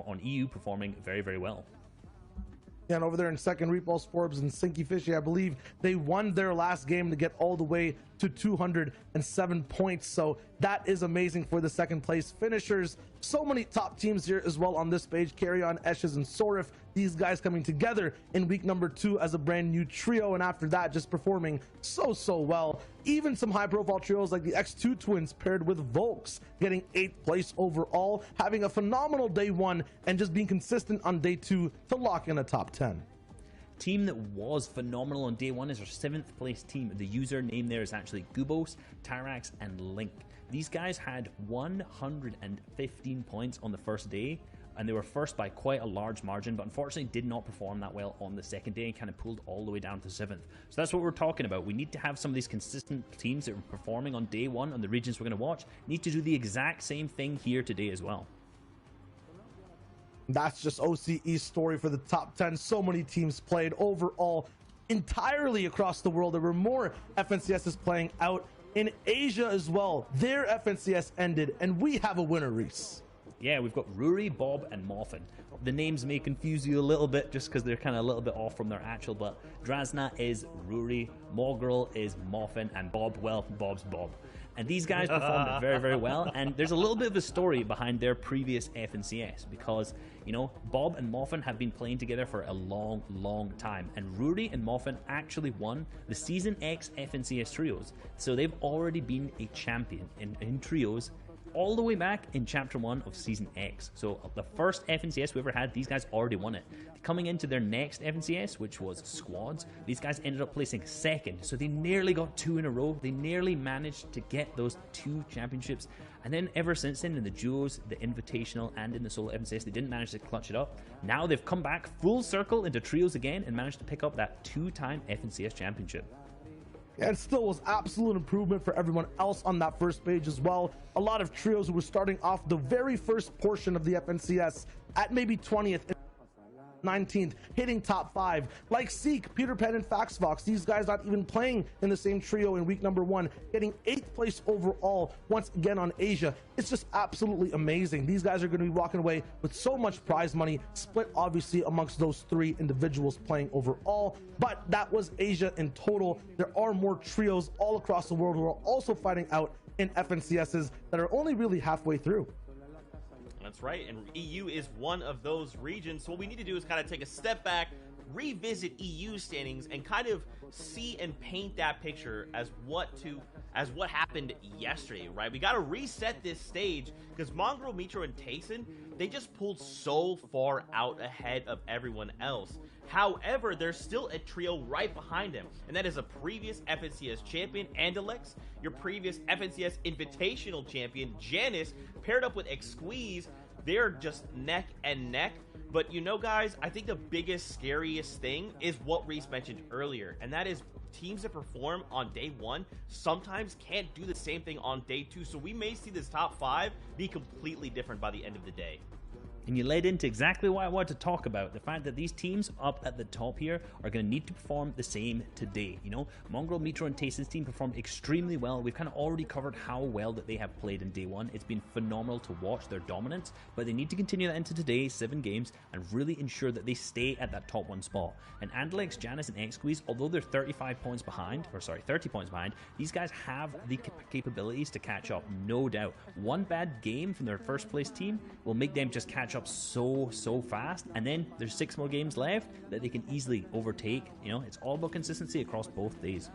on EU performing very, very well. And over there in second, Repulse Forbes and Sinky Fishy, I believe they won their last game to get all the way to 207 points. So that is amazing for the second place finishers. So many top teams here as well on this page. Carry On, Eshes, and Sorif. These guys coming together in week number 2 as a brand new trio, and after that just performing so well. Even some high profile trios like the X2 twins paired with Volks getting 8th place overall, having a phenomenal day 1 and just being consistent on day 2 to lock in a top 10. Team that was phenomenal on day 1 is our 7th place team. The user name there is actually Gubos, Tyrax, and Link. These guys had 115 points on the first day, and they were first by quite a large margin, but unfortunately did not perform that well on the second day and kind of pulled all the way down to 7th. So that's what we're talking about. We need to have some of these consistent teams that are performing on day 1 on the regions we're going to watch need to do the exact same thing here today as well. That's just OCE's story for the top 10. So many teams played overall entirely across the world. There were more FNCSs playing out in Asia as well. Their FNCS ended, and we have a winner, Reese. Yeah, we've got Ruri, Bob, and Moffin. The names may confuse you a little bit just because they're kind of a little bit off from their actual, but Drazna is Ruri, Mogrel is Moffin, and Bob, well, Bob's Bob. And these guys performed very, very well, and there's a little bit of a story behind their previous FNCS because, you know, Bob and Moffin have been playing together for a long time, and Ruri and Moffin actually won the Season X FNCS Trios, so they've already been a champion in Trios all the way back in Chapter 1 of Season X. So the first FNCS we ever had, these guys already won it. Coming into their next FNCS, which was Squads, these guys ended up placing 2nd. So they nearly got 2 in a row. They nearly managed to get those 2 championships. And then ever since then, in the Duos, the Invitational, and in the Solo FNCS, they didn't manage to clutch it up. Now they've come back full circle into Trios again and managed to pick up that 2-time FNCS championship. And still was absolute improvement for everyone else on that first page as well. A lot of trios who were starting off the very first portion of the FNCS at maybe 20th, 19th, hitting top 5, like Seek, Peter Pan, and Faxvox. These guys not even playing in the same trio in week number 1, getting 8th place overall once again on Asia. It's just absolutely amazing. These guys are going to be walking away with so much prize money, split obviously amongst those 3 individuals playing overall, but that was Asia in total. There are more trios all across the world who are also fighting out in FNCSs that are only really halfway through. That's right, and EU is one of those regions. So what we need to do is kind of take a step back, revisit EU standings, and kind of see and paint that picture as what happened yesterday, right? We got to reset this stage because Mongrel, Mitro, and Tayson, they just pulled so far out ahead of everyone else. However, there's still a trio right behind them, and that is a previous FNCS champion, Andalex, your previous FNCS Invitational champion, Janice, paired up with Exqueeze. They're just neck and neck. But you know, guys, I think the biggest, scariest thing is what Reese mentioned earlier, and that is teams that perform on day 1 sometimes can't do the same thing on day 2. So we may see this top 5 be completely different by the end of the day. And you led into exactly what I wanted to talk about, the fact that these teams up at the top here are going to need to perform the same today. You know, Mongrel, Mitro, and Tayson's team performed extremely well. We've kind of already covered how well that they have played in day 1. It's been phenomenal to watch their dominance, but they need to continue that into today's 7 games and really ensure that they stay at that top 1 spot. And Andalex, Janice, and Exqueeze, although they're 30 points behind, these guys have the capabilities to catch up, no doubt. One bad game from their first place team will make them just catch up so fast, and then there's 6 more games left that they can easily overtake. You know, it's all about consistency across both days.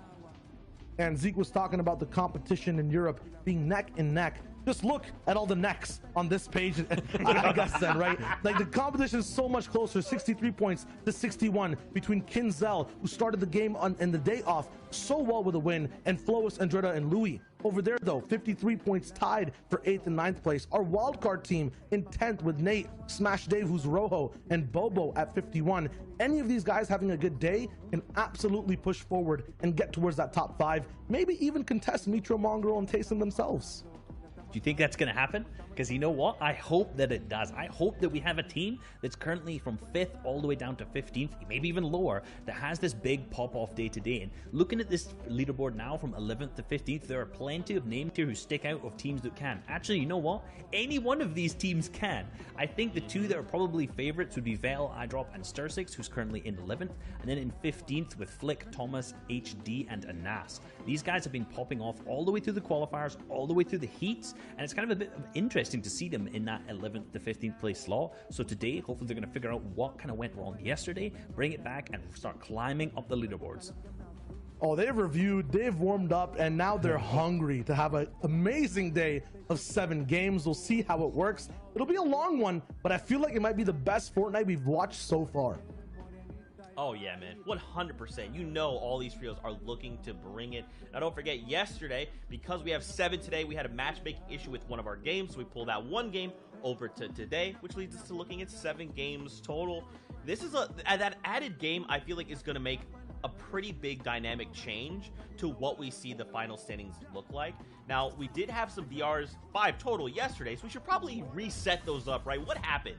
And Zeke was talking about the competition in Europe being neck and neck. Just look at all the necks on this page, I guess then, right? Like, the competition is so much closer, 63 points to 61 between Kinzel, who started the game in the day off so well with a win, and Flois, Andretta, and Louis. Over there, though, 53 points tied for 8th and 9th place. Our wildcard team in 10th with Nate, Smash Dave, who's Rojo, and Bobo at 51. Any of these guys having a good day can absolutely push forward and get towards that top 5, maybe even contest Mitro, Mongrel, and Tayson themselves. Do you think that's going to happen? because you know what? I hope that it does. I hope that we have a team that's currently from 5th all the way down to 15th, maybe even lower, that has this big pop-off day today. And looking at this leaderboard now from 11th to 15th, there are plenty of names here who stick out of teams that can. Actually, you know what? Any one of these teams can. I think the two that are probably favorites would be Vel, iDrop, and Stursix, who's currently in 11th, and then in 15th with Flick, Thomas, HD, and Anas. These guys have been popping off all the way through the qualifiers, all the way through the heats, and it's kind of a bit interesting to see them in that 11th to 15th place slot. So today, hopefully they're going to figure out what kind of went wrong yesterday, bring it back, and start climbing up the leaderboards. Oh, they've reviewed, they've warmed up, and now they're hungry to have an amazing day of 7 games. We'll see how it works. It'll be a long one, but I feel like it might be the best Fortnite we've watched so far. Oh yeah, man, 100%. You know all these trios are looking to bring it. Now don't forget, yesterday, because we have 7 today, we had a matchmaking issue with one of our games, so we pulled out 1 game over to today, which leads us to looking at 7 games total. This is that added game I feel like is going to make a pretty big dynamic change to what we see the final standings look like. Now, we did have some VRs, 5 total yesterday, so we should probably reset those up, right? What happened?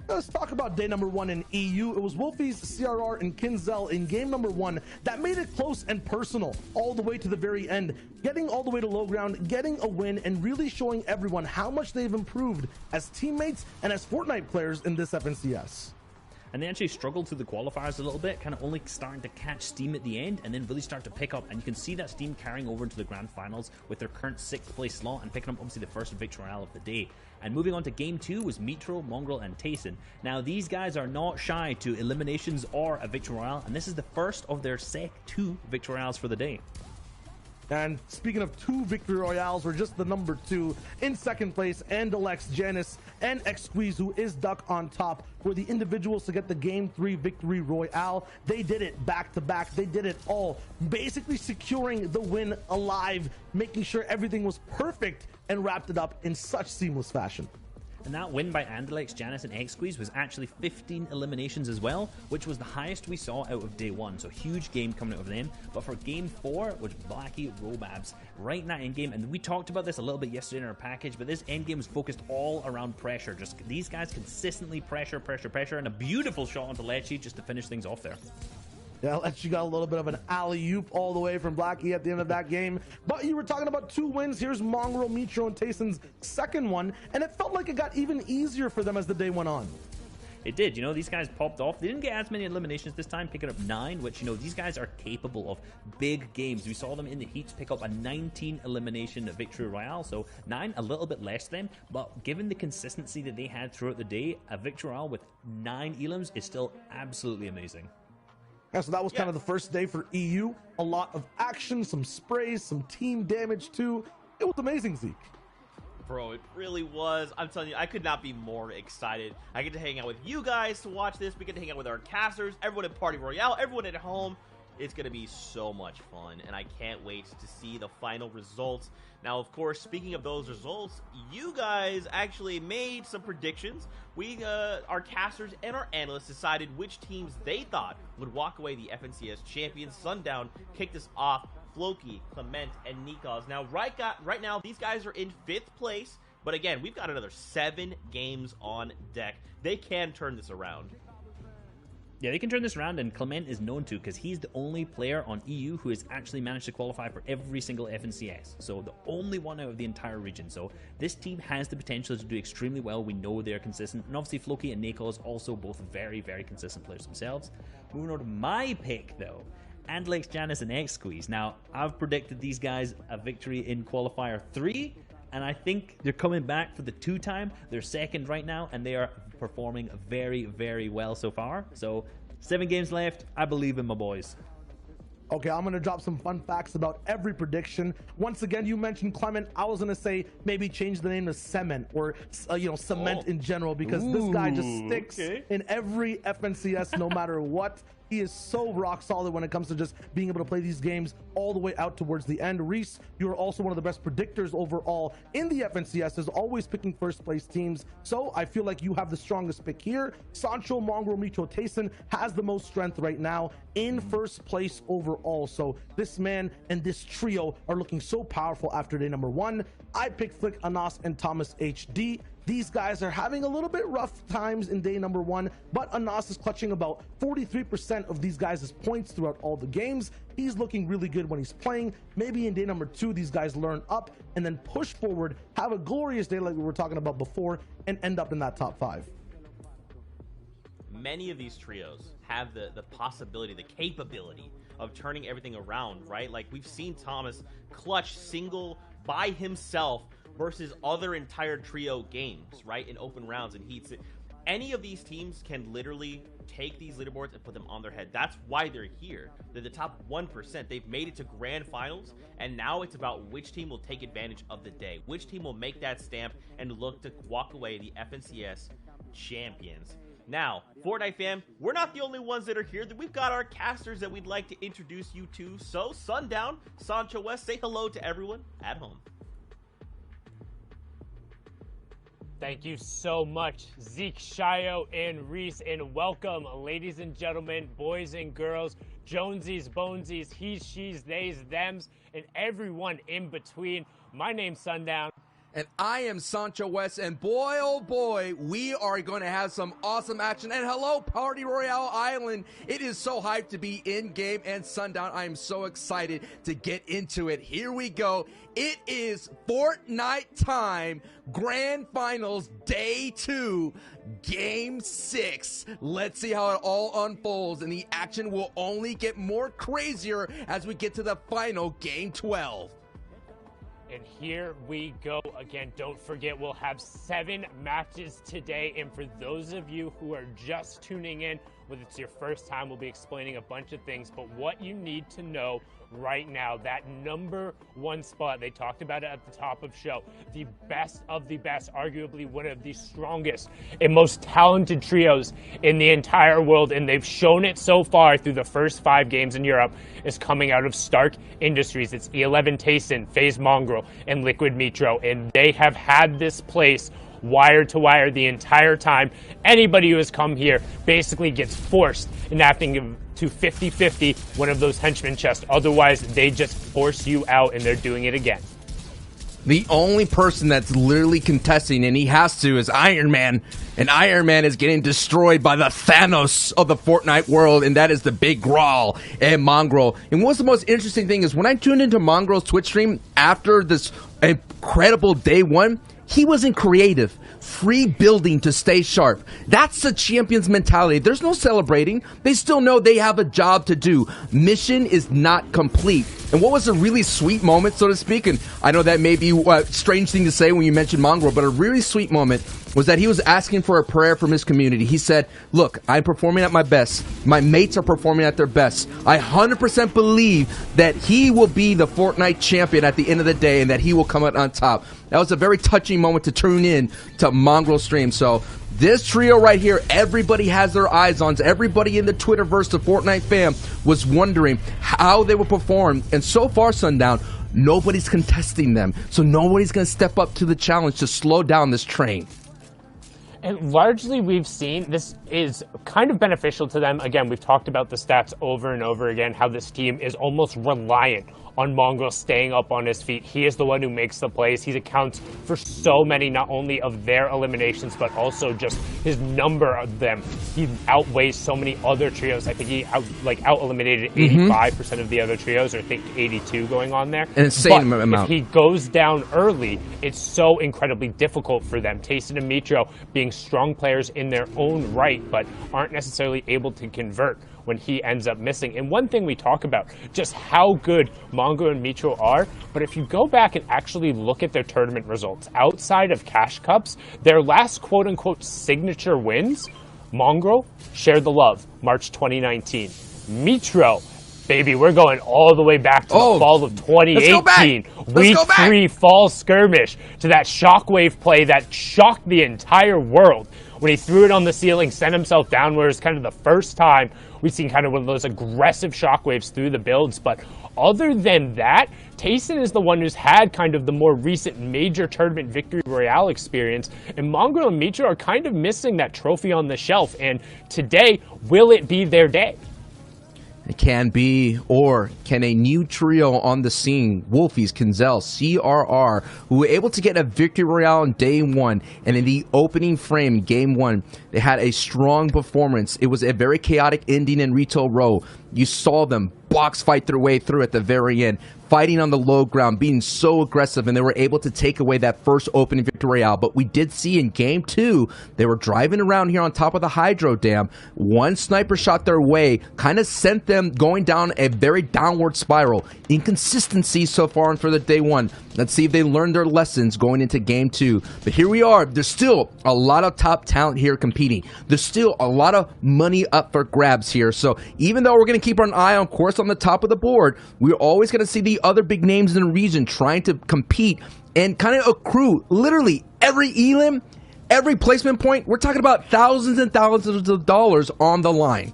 Let's talk about day number 1 in EU. It was Wolfie's, CRR, and Kinzel in game number 1 that made it close and personal all the way to the very end, getting all the way to low ground, getting a win, and really showing everyone how much they've improved as teammates and as Fortnite players in this FNCS. And they actually struggled through the qualifiers a little bit, kind of only starting to catch steam at the end and then really start to pick up. And you can see that steam carrying over into the grand finals with their current 6th place slot and picking up obviously the first victory royale of the day. And moving on to game 2 was Mitro, Mongrel, and Tayson. Now these guys are not shy to eliminations or a victory royale, and this is the first of their 2 victory royales for the day. And speaking of 2 victory royales, we're just the number 2 in 2nd place, and Alex, Janice, and X Squeeze, who is Duck on top, were the individuals to get the game 3 victory royale. They did it back to back. They did it all, basically securing the win alive, making sure everything was perfect, and wrapped it up in such seamless fashion. And that win by Andalex, Janice, and X-Squeeze was actually 15 eliminations as well, which was the highest we saw out of day 1. So huge game coming out of them. But for game 4, which Blackie, Robabs, right in that end game, and we talked about this a little bit yesterday in our package, but this end game was focused all around pressure. Just these guys consistently pressure, and a beautiful shot onto Lechi just to finish things off there. Yeah, Lechi got a little bit of an alley-oop all the way from Blackie at the end of that game. But you were talking about 2 wins. Here's Mongrel, Mitro, and Tayson's 2nd one, and it felt like it got even easier for them as the day went on. It did. You know, these guys popped off. They didn't get as many eliminations this time, picking up 9, which, you know, these guys are capable of big games. We saw them in the heats pick up a 19 elimination victory royale, so 9, a little bit less than, but given the consistency that they had throughout the day, a victory royale with 9 elims is still absolutely amazing. Yeah, so that was kind of the first day for EU. A lot of action, some sprays, some team damage too. It was amazing, Zeke. Bro, it really was. I'm telling you, I could not be more excited. I get to hang out with you guys to watch this. We get to hang out with our casters, everyone at Party Royale, everyone at home. It's going to be so much fun, and I can't wait to see the final results. Now, of course, speaking of those results, you guys actually made some predictions. Our casters and our analysts decided which teams they thought would walk away the FNCS champions. Sundown kicked us off. Floki, Clement, and Nikos. Now, right now, these guys are in 5th place, but again, we've got another 7 games on deck. They can turn this around. Yeah, they can turn this around, and Clement is known to because he's the only player on EU who has actually managed to qualify for every single FNCS. So the only one out of the entire region. So this team has the potential to do extremely well. We know they're consistent. And obviously Floki and Nikos also both very, very consistent players themselves. Moving on to my pick, though. Andalex, Janice, and X-Squeeze. Now, I've predicted these guys a victory in Qualifier 3. And I think they're coming back for the 2-time. They're 2nd right now, and they are performing very, very well so far. So 7 games left. I believe in my boys. Okay, I'm going to drop some fun facts about every prediction. Once again, you mentioned Clement. I was going to say maybe change the name to Cement, or Cement in general, because this guy just sticks in every FNCS no matter what. He is so rock solid when it comes to just being able to play these games all the way out towards the end. Reese, you're also one of the best predictors overall in the FNCS, is always picking first place teams. So I feel like you have the strongest pick here. Sancho, Mongrel, Micho, Tayson has the most strength right now in first place overall. So this man and this trio are looking so powerful after day number 1. I picked Flick, Anas, and Thomas HD. These guys are having a little bit rough times in day number 1, but Anas is clutching about 43% of these guys' points throughout all the games. He's looking really good when he's playing. Maybe in day number 2, these guys learn up and then push forward, have a glorious day like we were talking about before, and end up in that top 5. Many of these trios have the possibility, the capability of turning everything around, right? Like we've seen Thomas clutch single by himself versus other entire trio games, right? In open rounds and heats. Any of these teams can literally take these leaderboards and put them on their head. That's why they're here. They're the top 1%. They've made it to grand finals, and now it's about which team will take advantage of the day. Which team will make that stamp and look to walk away the FNCS champions. Now, Fortnite fam, we're not the only ones that are here. We've got our casters that we'd like to introduce you to. So, Sundown, Sancho West, say hello to everyone at home. Thank you so much, Zeke, Shio, and Reese, and welcome, ladies and gentlemen, boys and girls, Jonesies, Bonesies, he's, she's, theys, thems, and everyone in between. My name's Sundown. And I am Sancho West, and boy, oh boy, we are going to have some awesome action. And hello, Party Royale Island. It is so hyped to be in-game and Sundown. I am so excited to get into it. Here we go. It is Fortnite time, Grand Finals, Day 2, Game 6. Let's see how it all unfolds, and the action will only get more crazier as we get to the final Game 12. And here we go again. Don't forget, we'll have 7 matches today. And for those of you who are just tuning in, whether it's your first time, we'll be explaining a bunch of things. But what you need to know right now, that number 1 spot, they talked about it at the top of show, the best of the best, arguably one of the strongest and most talented trios in the entire world, and they've shown it so far through the first 5 games in Europe, is coming out of Stark Industries. It's E11 Tayson, FaZe Mongrel, and Liquid Mitro, and they have had this place wire to wire the entire time. Anybody who has come here basically gets forced in having to 50-50 one of those henchmen chests. Otherwise, they just force you out, and they're doing it again. The only person that's literally contesting, and he has to, is Iron Man. And Iron Man is getting destroyed by the Thanos of the Fortnite world, and that is the big Grawl and Mongrel. And what's the most interesting thing is when I tuned into Mongrel's Twitch stream after this incredible day 1, he wasn't creative, free building to stay sharp. That's the champion's mentality. There's no celebrating. They still know they have a job to do. Mission is not complete. And what was a really sweet moment, so to speak, and I know that may be a strange thing to say when you mention Mongrel, but a really sweet moment was that he was asking for a prayer from his community. He said, look, I'm performing at my best. My mates are performing at their best. I 100% believe that he will be the Fortnite champion at the end of the day and that he will come out on top. That was a very touching moment to tune in to Mongrel stream. So this trio right here, everybody has their eyes on. Everybody in the Twitterverse, the Fortnite fam, was wondering how they would perform. And so far, Sundown, nobody's contesting them. So nobody's going to step up to the challenge to slow down this train. And largely we've seen this is kind of beneficial to them. Again, we've talked about the stats over and over again, how this team is almost reliant on Mongrel staying up on his feet. He is the one who makes the plays. He accounts for so many, not only of their eliminations, but also just his number of them. He outweighs so many other trios. I think he out-eliminated 85% of the other trios, or I think 82 going on there. An insane but amount. If he goes down early, it's so incredibly difficult for them. Tayson and Mitro being strong players in their own right, but aren't necessarily able to convert when he ends up missing. And one thing we talk about, just how good Mongrel and Mitro are, but if you go back and actually look at their tournament results, outside of Cash Cups, their last quote-unquote signature wins, Mongrel shared the love, March 2019. Mitro Baby, we're going all the way back to the fall of 2018. Week 3 fall skirmish to that shockwave play that shocked the entire world. When he threw it on the ceiling, sent himself downwards, kind of the first time we've seen kind of one of those aggressive shockwaves through the builds. But other than that, Tayson is the one who's had kind of the more recent major tournament victory royale experience, and Mongrel and Mitra are kind of missing that trophy on the shelf. And today, will it be their day? It can be, or can a new trio on the scene, Wolfies, Kinzel, CRR, who were able to get a victory royale on day 1, and in the opening frame, game 1, they had a strong performance. It was a very chaotic ending in Retail Row. You saw them box fight their way through at the very end, fighting on the low ground, being so aggressive, and they were able to take away that first opening victory royale. But we did see in game 2, they were driving around here on top of the Hydro Dam. One sniper shot their way, kind of sent them going down a very downward spiral. Inconsistency so far for the day 1. Let's see if they learned their lessons going into game 2. But here we are. There's still a lot of top talent here competing. There's still a lot of money up for grabs here. So even though we're going to keep an eye on course on the top of the board, we're always going to see the other big names in the region trying to compete and kind of accrue literally every elim, every placement point. We're talking about thousands and thousands of dollars on the line.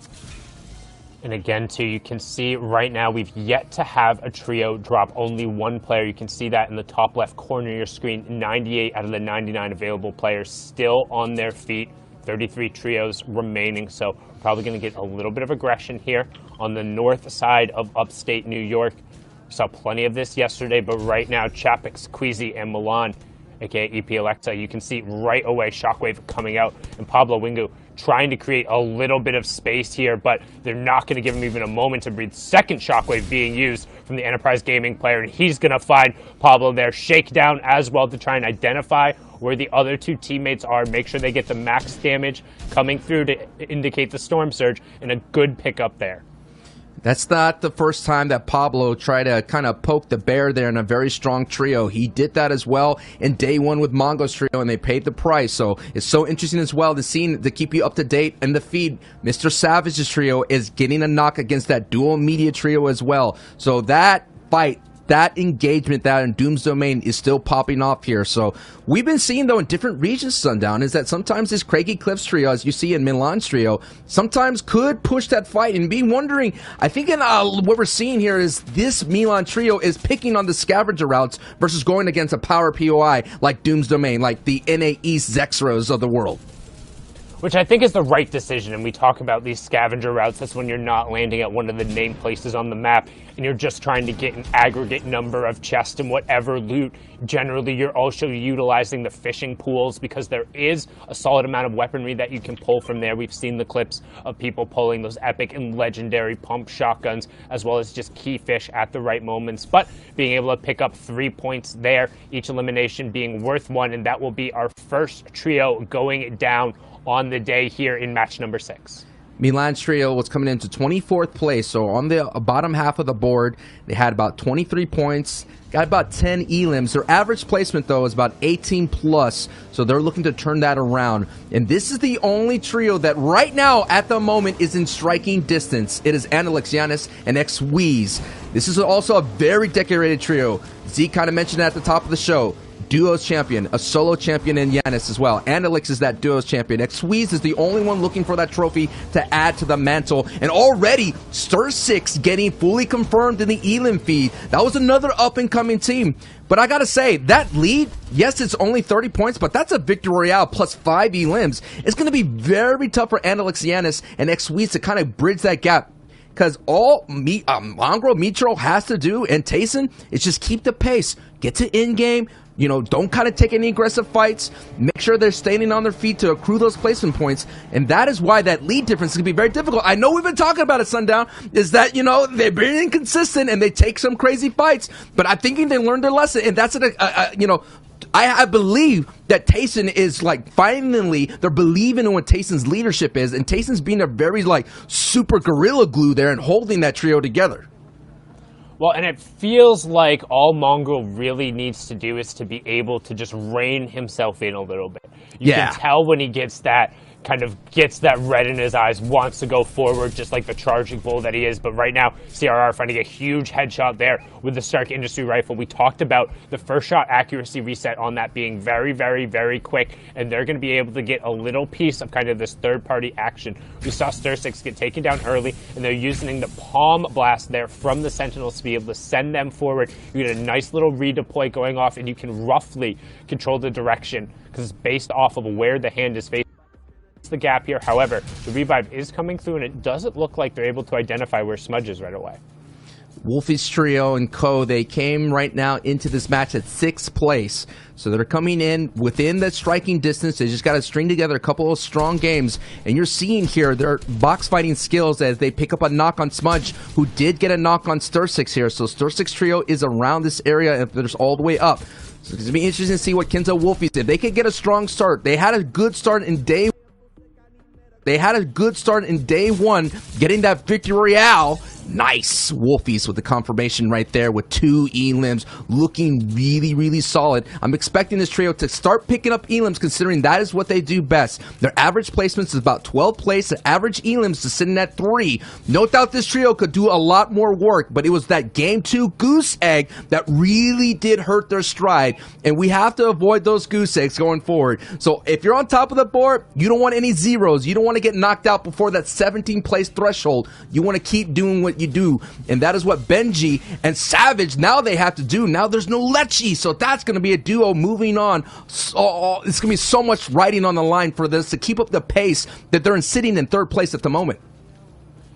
And again, too, you can see right now we've yet to have a trio drop only one player. You can see that in the top left corner of your screen. 98 out of the 99 available players still on their feet. 33 trios remaining, so probably going to get a little bit of aggression here on the north side of upstate New York. We saw plenty of this yesterday, but right now, Chapix, Queasy, and Milan, aka EP Electa, you can see right away Shockwave coming out, and Pablo Wingu trying to create a little bit of space here, but they're not going to give him even a moment to breathe. Second Shockwave being used from the Enterprise Gaming player, and he's going to find Pablo there. Shakedown as well to try and identify where the other two teammates are, make sure they get the max damage coming through to indicate the Storm Surge, and a good pickup there. That's not the first time that Pablo tried to kind of poke the bear there in a very strong trio. He did that as well in day 1 with Mongo's trio, and they paid the price. So it's so interesting as well to keep you up to date in the feed. Mr. Savage's trio is getting a knock against that dual media trio as well. So that fight, that engagement, that in Doom's Domain is still popping off here. So we've been seeing, though, in different regions, Sundown, is that sometimes this Craigie Cliffs trio, as you see in Milan's trio, sometimes could push that fight and be wondering. I think what we're seeing here is this Milan trio is picking on the scavenger routes versus going against a power POI like Doom's Domain, like the NA East Zexros of the world. Which I think is the right decision, and we talk about these scavenger routes. That's when you're not landing at one of the named places on the map, and you're just trying to get an aggregate number of chests and whatever loot. Generally, you're also utilizing the fishing pools because there is a solid amount of weaponry that you can pull from there. We've seen the clips of people pulling those epic and legendary pump shotguns, as well as just key fish at the right moments. But being able to pick up 3 points there, each elimination being worth 1, and that will be our first trio going down on the day here in match number 6. Milan's trio was coming into 24th place, so on the bottom half of the board, they had about 23 points, got about 10 elims. Their average placement, though, is about 18 plus, so they're looking to turn that around. And this is the only trio that right now, at the moment, is in striking distance. It is Anilix, Giannis, and X-Weeze. This is also a very decorated trio. Z kind of mentioned it at the top of the show. Duos champion, a solo champion in Giannis as well. Anilix is that duos champion. X-Weeze is the only one looking for that trophy to add to the mantle. And already, Stir 6 getting fully confirmed in the Elim feed. That was another up-and-coming team. But I gotta say, that lead, yes, it's only 30 points, but that's a victory royale plus 5 elims. It's gonna be very tough for Anilix, Giannis, and X-Weeze to kind of bridge that gap. Because all Mongrel Mitro has to do, and Tayson, is just keep the pace. Get to in-game. Don't kind of take any aggressive fights. Make sure they're standing on their feet to accrue those placement points. And that is why that lead difference is going to be very difficult. I know we've been talking about it, Sundown, is that, they've been inconsistent and they take some crazy fights. But I'm thinking they learned their lesson. And that's, I believe that Tayson is finally they're believing in what Tayson's leadership is. And Tayson's being a very super gorilla glue there and holding that trio together. Well, and it feels like all Mongrel really needs to do is to be able to just rein himself in a little bit. You can tell when he gets that kind of gets that red in his eyes, wants to go forward just like the charging bull that he is. But right now, CRR finding a huge headshot there with the Stark Industry rifle. We talked about the first shot accuracy reset on that being very, very, very quick, and they're going to be able to get a little piece of kind of this third-party action. We saw Stir6 get taken down early, and they're using the palm blast there from the Sentinels to be able to send them forward. You get a nice little redeploy going off, and you can roughly control the direction because it's based off of where the hand is facing the gap here. However, the revive is coming through, and it doesn't look like they're able to identify where Smudge is right away. Wolfie's trio and co, they came right now into this match at 6th place. So they're coming in within that striking distance. They just got to string together a couple of strong games. And you're seeing here their box fighting skills as they pick up a knock on Smudge, who did get a knock on Stir6 here. So Stir6 trio is around this area and there's all the way up. So it's going to be interesting to see what Kenzo Wolfies did. They could get a strong start. They had a good start in day one, getting that victory royale. Nice. Wolfies with the confirmation right there with 2 elims, looking really, really solid. I'm expecting this trio to start picking up elims, considering that is what they do best. Their average placements is about 12th place. The average elims is sitting at 3. No doubt this trio could do a lot more work, but it was that game 2 goose egg that really did hurt their stride, and we have to avoid those goose eggs going forward. So if you're on top of the board, you don't want any zeros. You don't want to get knocked out before that 17th place threshold. You want to keep doing what you do, and that is what Benji and Savage now they have to do. Now there's no Lechi, so that's going to be a duo moving on. It's going to be so much riding on the line for this to keep up the pace that they're sitting in 3rd place at the moment.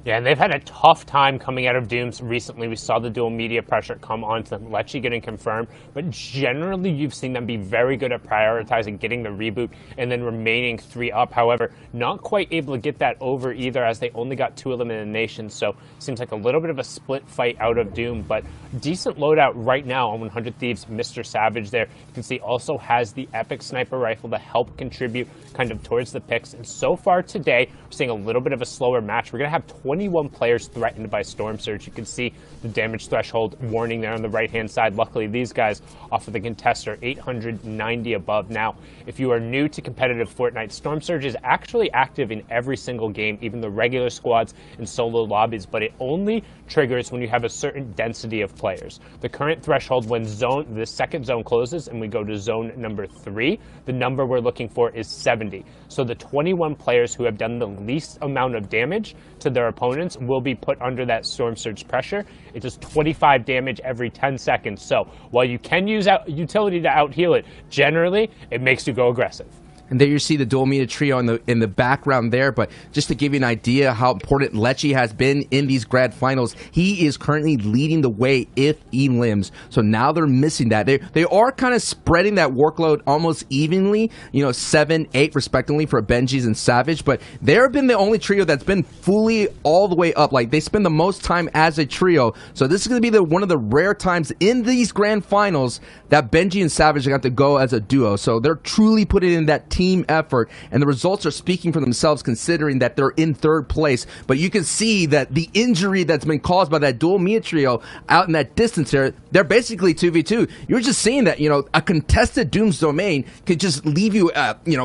Yeah, and they've had a tough time coming out of Dooms recently. We saw the dual media pressure come on to them, Lechi getting confirmed, but generally you've seen them be very good at prioritizing getting the reboot and then remaining 3 up. However, not quite able to get that over either, as they only got 2 eliminations, so seems like a little bit of a split fight out of Doom, but decent loadout right now on 100 Thieves. Mr. Savage there, you can see, also has the epic sniper rifle to help contribute kind of towards the picks, and so far today, we're seeing a little bit of a slower match. We're going to have 21 players threatened by Storm Surge. You can see the damage threshold warning there on the right-hand side. Luckily, these guys off of the contest are 890 above. Now, if you are new to competitive Fortnite, Storm Surge is actually active in every single game, even the regular squads and solo lobbies, but it only triggers when you have a certain density of players. The current threshold when the second zone closes and we go to zone number 3, the number we're looking for is 70. So the 21 players who have done the least amount of damage to their opponents will be put under that Storm Surge pressure. It does 25 damage every 10 seconds. So while you can use utility to out-heal it, generally it makes you go aggressive. And there you see the dual media trio in the background there. But just to give you an idea how important Lechi has been in these grand finals, he is currently leading the way if elims. So now they're missing that. They are kind of spreading that workload almost evenly, 7, 8 respectively for Benji's and Savage. But they've been the only trio that's been fully all the way up. Like, they spend the most time as a trio. So this is going to be one of the rare times in these grand finals that Benji and Savage are going to go as a duo. So they're truly putting in that team effort, and the results are speaking for themselves considering that they're in 3rd place. But you can see that the injury that's been caused by that dual media trio out in that distance here, they're basically 2v2. You're just seeing that, a contested Doom's domain could just leave you,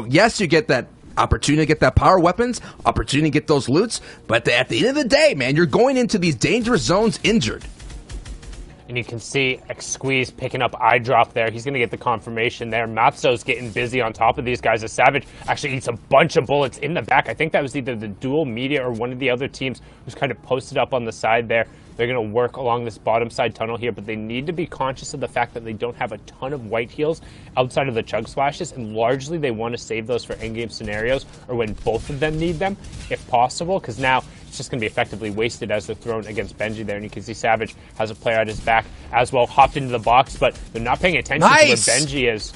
yes, you get that opportunity to get that power weapons, opportunity to get those loots, but at the end of the day, man, you're going into these dangerous zones injured. And you can see Squeeze picking up eye drop there. He's going to get the confirmation there. Matzo's getting busy on top of these guys. As Savage actually eats a bunch of bullets in the back. I think that was either the dual media or one of the other teams who's kind of posted up on the side there. They're going to work along this bottom side tunnel here, but they need to be conscious of the fact that they don't have a ton of white heals outside of the chug splashes, and largely they want to save those for in-game scenarios or when both of them need them, if possible, because now it's just going to be effectively wasted as they're thrown against Benji there. And you can see Savage has a player at his back as well, hopped into the box, but they're not paying attention to where Benji is.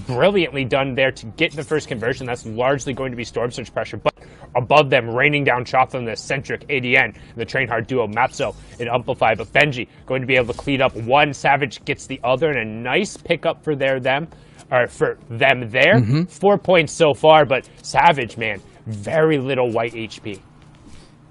Brilliantly done there to get the first conversion. That's largely going to be Storm Surge pressure, but above them, raining down shots on the Centric, ADN, the Train Hard duo, Matzo and Amplify, but Benji going to be able to clean up one. Savage gets the other, and a nice pickup for them there. 4 points so far, but Savage, man, very little white HP.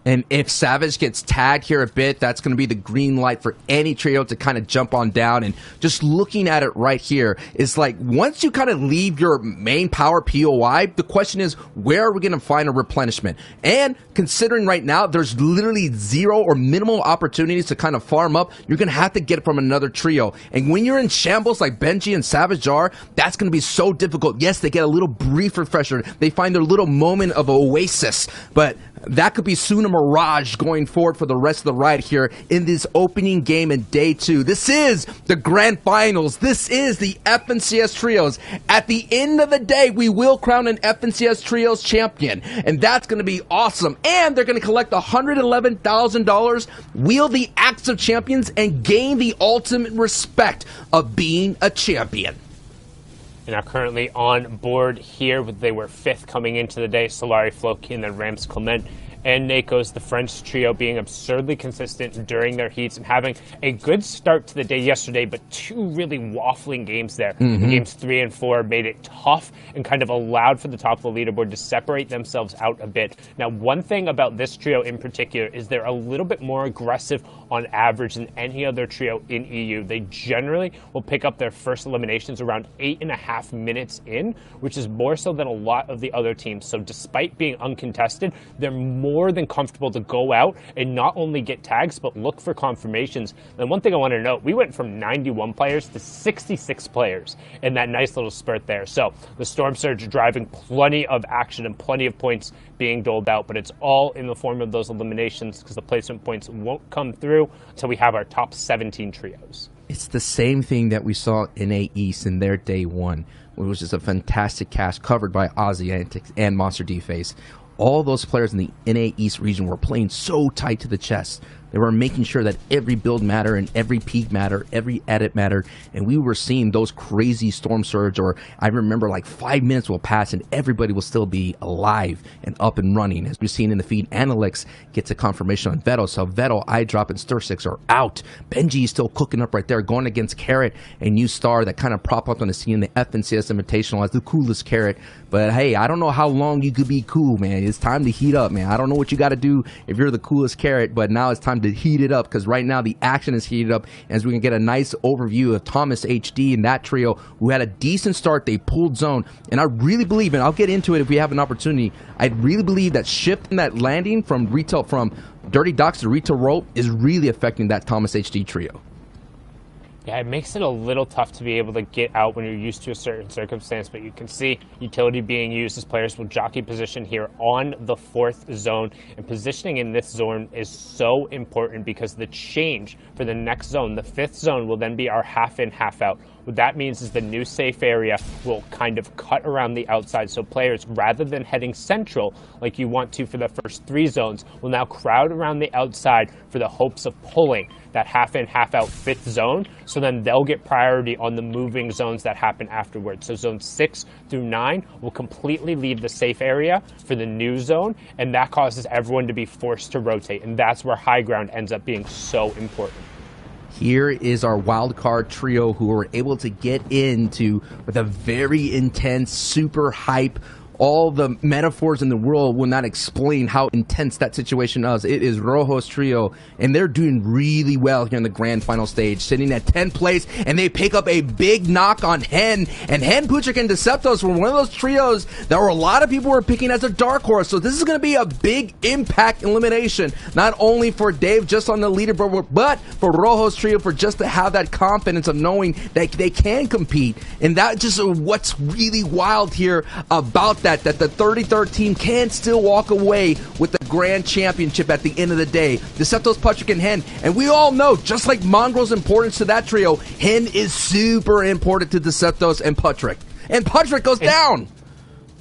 And if Savage gets tagged here a bit, that's going to be the green light for any trio to kind of jump on down. And just looking at it right here, it's like once you kind of leave your main power POI, the question is, where are we going to find a replenishment? And considering right now, there's literally zero or minimal opportunities to kind of farm up, you're going to have to get it from another trio. And when you're in shambles like Benji and Savage are, that's going to be so difficult. Yes, they get a little brief refresher. They find their little moment of oasis, but that could be soon a mirage going forward for the rest of the ride here in this opening game in day 2. This is the grand finals. This is the FNCS Trios. At the end of the day, we will crown an FNCS Trios champion, and that's going to be awesome. And they're going to collect $111,000, wield the Axe of Champions, and gain the ultimate respect of being a champion. And now currently on board here, they were 5th coming into the day, Solari, Floki, and then Rams Clement and Nakos, the French trio, being absurdly consistent during their heats and having a good start to the day yesterday, but 2 really waffling games there. Games 3 and 4 made it tough and kind of allowed for the top of the leaderboard to separate themselves out a bit. Now, one thing about this trio in particular is they're a little bit more aggressive on average than any other trio in EU. They generally will pick up their first eliminations around 8.5 minutes in, which is more so than a lot of the other teams. So despite being uncontested, they're more than comfortable to go out and not only get tags, but look for confirmations. And one thing I want to note, we went from 91 players to 66 players in that nice little spurt there. So the Storm Surge driving plenty of action and plenty of points being doled out, but it's all in the form of those eliminations because the placement points won't come through until we have our top 17 trios. It's the same thing that we saw in NA East in their day 1, which was just a fantastic cast covered by Ozzy Antics and Monster D-Face. All those players in the NA East region were playing so tight to the chest. They were making sure that every build mattered and every peak mattered, every edit mattered, and we were seeing those crazy Storm Surge, or I remember like 5 minutes will pass and everybody will still be alive and up and running. As we've seen in the feed, Analyx gets a confirmation on Vettel, so Vettel, iDrop, and Stir6 are out. Benji is still cooking up right there, going against Carrot, a new star that kind of prop up on the scene in the FNCS Invitational as the coolest Carrot. But hey, I don't know how long you could be cool, man. It's time to heat up, man. I don't know what you got to do if you're the coolest Carrot, but now it's time to heat it up, because right now the action is heated up as we can get a nice overview of Thomas HD and that trio who had a decent start. They pulled zone, and I really believe, and I'll get into it if we have an opportunity, I really believe that shifting that landing from Dirty Docks to Retail Rope is really affecting that Thomas HD trio. Yeah, it makes it a little tough to be able to get out when you're used to a certain circumstance, but you can see utility being used as players will jockey position here on the 4th zone, and positioning in this zone is so important because the change for the next zone, the 5th zone, will then be our half in, half out. What that means is the new safe area will kind of cut around the outside, so players, rather than heading central like you want to for the first 3 zones, will now crowd around the outside for the hopes of pulling that half in, half out 5th zone, so then they'll get priority on the moving zones that happen afterwards. So zones 6 through 9 will completely leave the safe area for the new zone, and that causes everyone to be forced to rotate, and that's where high ground ends up being so important. Here is our wildcard trio who were able to get into with a very intense, super hype. All the metaphors in the world will not explain how intense that situation is. It is Rojo's trio, and they're doing really well here in the grand final stage, sitting at 10th place, and they pick up a big knock on Hen. And Hen, Puchik, and Deceptos were one of those trios that were a lot of people were picking as a dark horse. So this is going to be a big impact elimination, not only for Dave just on the leaderboard, but for Rojo's trio for just to have that confidence of knowing that they can compete. And that just what's really wild here about that the 33rd team can still walk away with the grand championship at the end of the day. Deceptos, Puchik, and Hen. And we all know, just like Mongrel's importance to that trio, Hen is super important to Deceptos and Puchik. And Puchik goes down!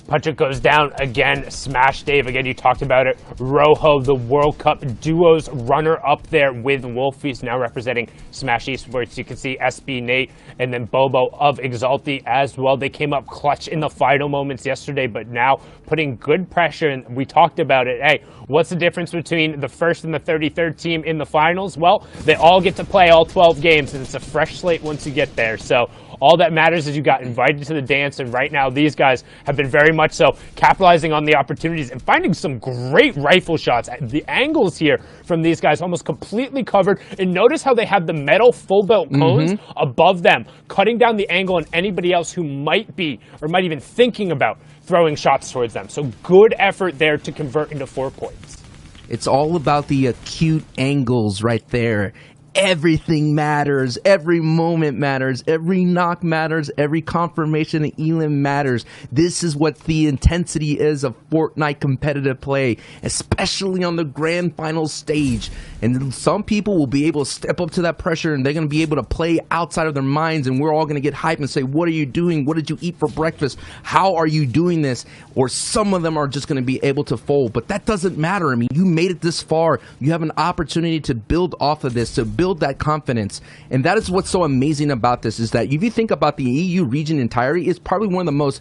Puchik goes down again. Smash Dave, again, you talked about it. Rojo, the World Cup duos runner up there with Wolfies, now representing Smash Esports. You can see SB Nate and then Bobo of Exalti as well. They came up clutch in the final moments yesterday, but now putting good pressure. And we talked about it. Hey, what's the difference between the 1st and the 33rd team in the finals? Well, they all get to play all 12 games, and it's a fresh slate once you get there. So All that matters is you got invited to the dance, and right now these guys have been very much so capitalizing on the opportunities and finding some great rifle shots. The angles here from these guys almost completely covered, and notice how they have the metal full belt cones above them, cutting down the angle on anybody else who might be or might even thinking about throwing shots towards them. So good effort there to convert into 4 points. It's all about the acute angles right there. Everything matters. Every moment matters. Every knock matters. Every confirmation of Elam matters. This is what the intensity is of Fortnite competitive play, especially on the grand final stage. And some people will be able to step up to that pressure, and they're going to be able to play outside of their minds, and we're all going to get hyped and say, what are you doing? What did you eat for breakfast? How are you doing this? Or some of them are just going to be able to fold. But that doesn't matter. I mean, you made it this far. You have an opportunity to build off of this, to build that confidence. And that is what's so amazing about this, is that if you think about the EU region entirely, it's probably one of the most